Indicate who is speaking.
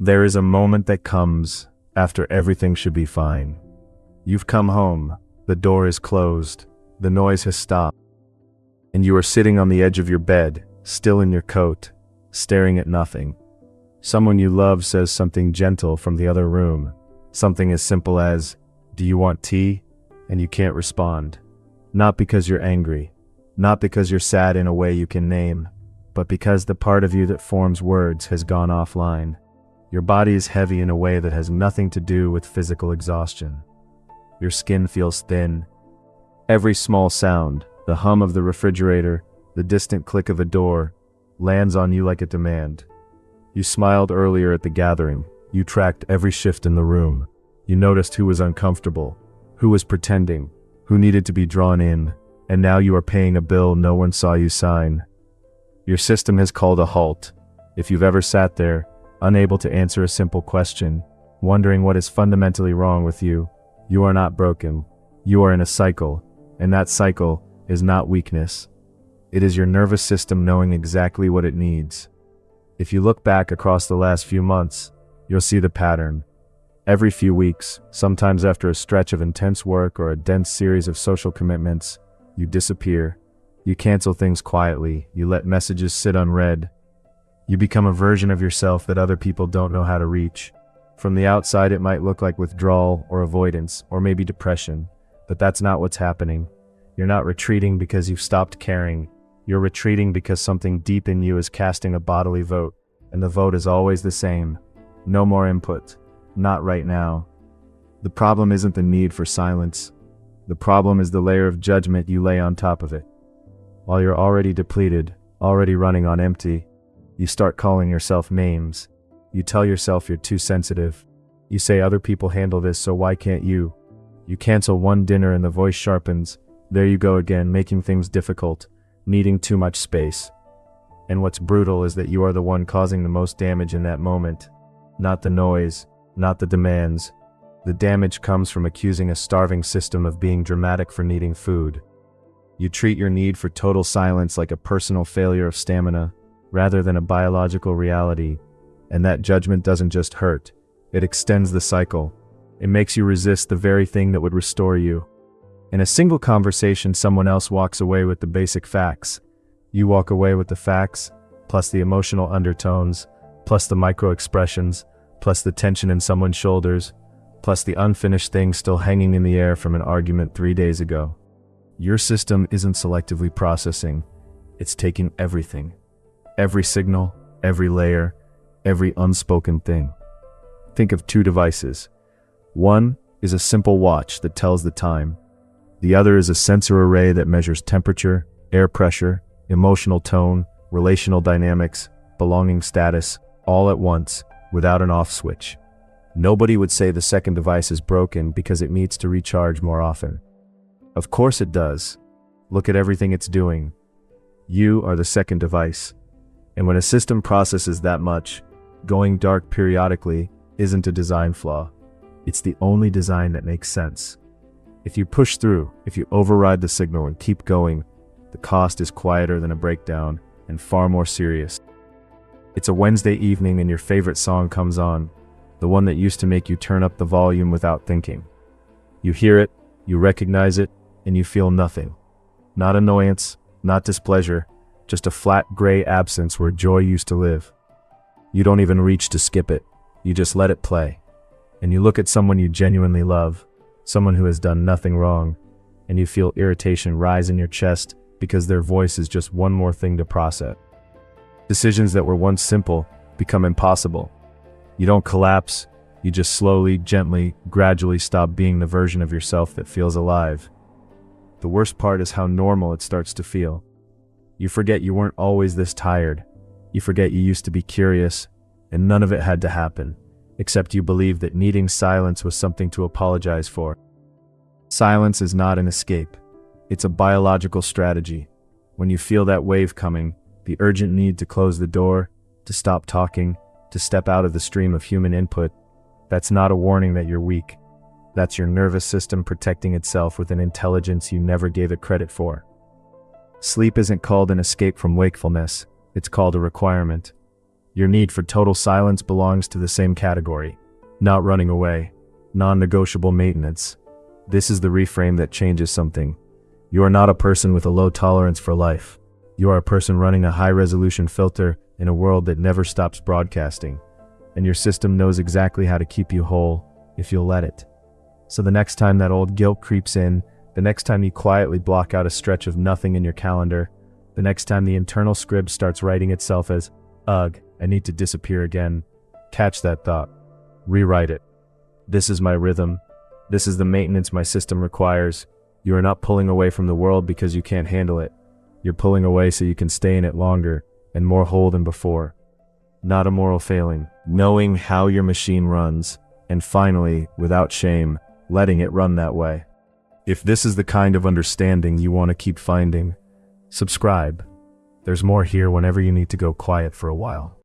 Speaker 1: There is a moment that comes after everything should be fine. You've come home, the door is closed, the noise has stopped, and you are sitting on the edge of your bed, still in your coat, staring at nothing. Someone you love says something gentle from the other room, something as simple as, "Do you want tea?" And you can't respond. Not because you're angry, not because you're sad in a way you can name, but because the part of you that forms words has gone offline. Your body is heavy in a way that has nothing to do with physical exhaustion. Your skin feels thin. Every small sound, the hum of the refrigerator, the distant click of a door, lands on you like a demand. You smiled earlier at the gathering. You tracked every shift in the room. You noticed who was uncomfortable, who was pretending, who needed to be drawn in, and now you are paying a bill no one saw you sign. Your system has called a halt. If you've ever sat there, unable to answer a simple question, wondering what is fundamentally wrong with you, you are not broken. You are in a cycle, and that cycle is not weakness. It is your nervous system knowing exactly what it needs. If you look back across the last few months, you'll see the pattern. Every few weeks, sometimes after a stretch of intense work or a dense series of social commitments, you disappear. You cancel things quietly. You let messages sit unread. You become a version of yourself that other people don't know how to reach. From the outside, it might look like withdrawal or avoidance or maybe depression, but that's not what's happening. You're not retreating because you've stopped caring. You're retreating because something deep in you is casting a bodily vote, and the vote is always the same. No more input. Not right now. The problem isn't the need for silence. The problem is the layer of judgment you lay on top of it. While you're already depleted, already running on empty, you start calling yourself names. You tell yourself you're too sensitive. You say other people handle this, so why can't you? You cancel one dinner and the voice sharpens. There you go again, making things difficult, needing too much space. And what's brutal is that you are the one causing the most damage in that moment. Not the noise, not the demands. The damage comes from accusing a starving system of being dramatic for needing food. You treat your need for total silence like a personal failure of stamina, rather than a biological reality, and that judgment doesn't just hurt, it extends the cycle. It makes you resist the very thing that would restore you. In a single conversation, someone else walks away with the basic facts. You walk away with the facts, plus the emotional undertones, plus the micro-expressions, plus the tension in someone's shoulders, plus the unfinished thing still hanging in the air from an argument 3 days ago. Your system isn't selectively processing, it's taking everything. Every signal, every layer, every unspoken thing. Think of two devices. One is a simple watch that tells the time. The other is a sensor array that measures temperature, air pressure, emotional tone, relational dynamics, belonging status, all at once, without an off switch. Nobody would say the second device is broken because it needs to recharge more often. Of course it does. Look at everything it's doing. You are the second device. And when a system processes that much, going dark periodically isn't a design flaw. It's the only design that makes sense. If you push through, if you override the signal and keep going, the cost is quieter than a breakdown and far more serious. It's a Wednesday evening and your favorite song comes on, the one that used to make you turn up the volume without thinking. You hear it, you recognize it, and you feel nothing. Not annoyance, not displeasure, just a flat gray absence where joy used to live. You don't even reach to skip it, you just let it play. And you look at someone you genuinely love, someone who has done nothing wrong, and you feel irritation rise in your chest because their voice is just one more thing to process. Decisions that were once simple become impossible. You don't collapse, you just slowly, gently, gradually stop being the version of yourself that feels alive. The worst part is how normal it starts to feel. You forget you weren't always this tired. You forget you used to be curious, and none of it had to happen, except you believed that needing silence was something to apologize for. Silence is not an escape. It's a biological strategy. When you feel that wave coming, the urgent need to close the door, to stop talking, to step out of the stream of human input, that's not a warning that you're weak. That's your nervous system protecting itself with an intelligence you never gave it credit for. Sleep isn't called an escape from wakefulness, it's called a requirement. Your need for total silence belongs to the same category. Not running away. Non-negotiable maintenance. This is the reframe that changes something. You are not a person with a low tolerance for life. You are a person running a high-resolution filter in a world that never stops broadcasting. And your system knows exactly how to keep you whole if you'll let it. So the next time that old guilt creeps in, the next time you quietly block out a stretch of nothing in your calendar, the next time the internal script starts writing itself as, ugh, I need to disappear again, catch that thought. Rewrite it. This is my rhythm. This is the maintenance my system requires. You are not pulling away from the world because you can't handle it. You're pulling away so you can stay in it longer and more whole than before. Not a moral failing. Knowing how your machine runs, and finally, without shame, letting it run that way. If this is the kind of understanding you want to keep finding, subscribe. There's more here whenever you need to go quiet for a while.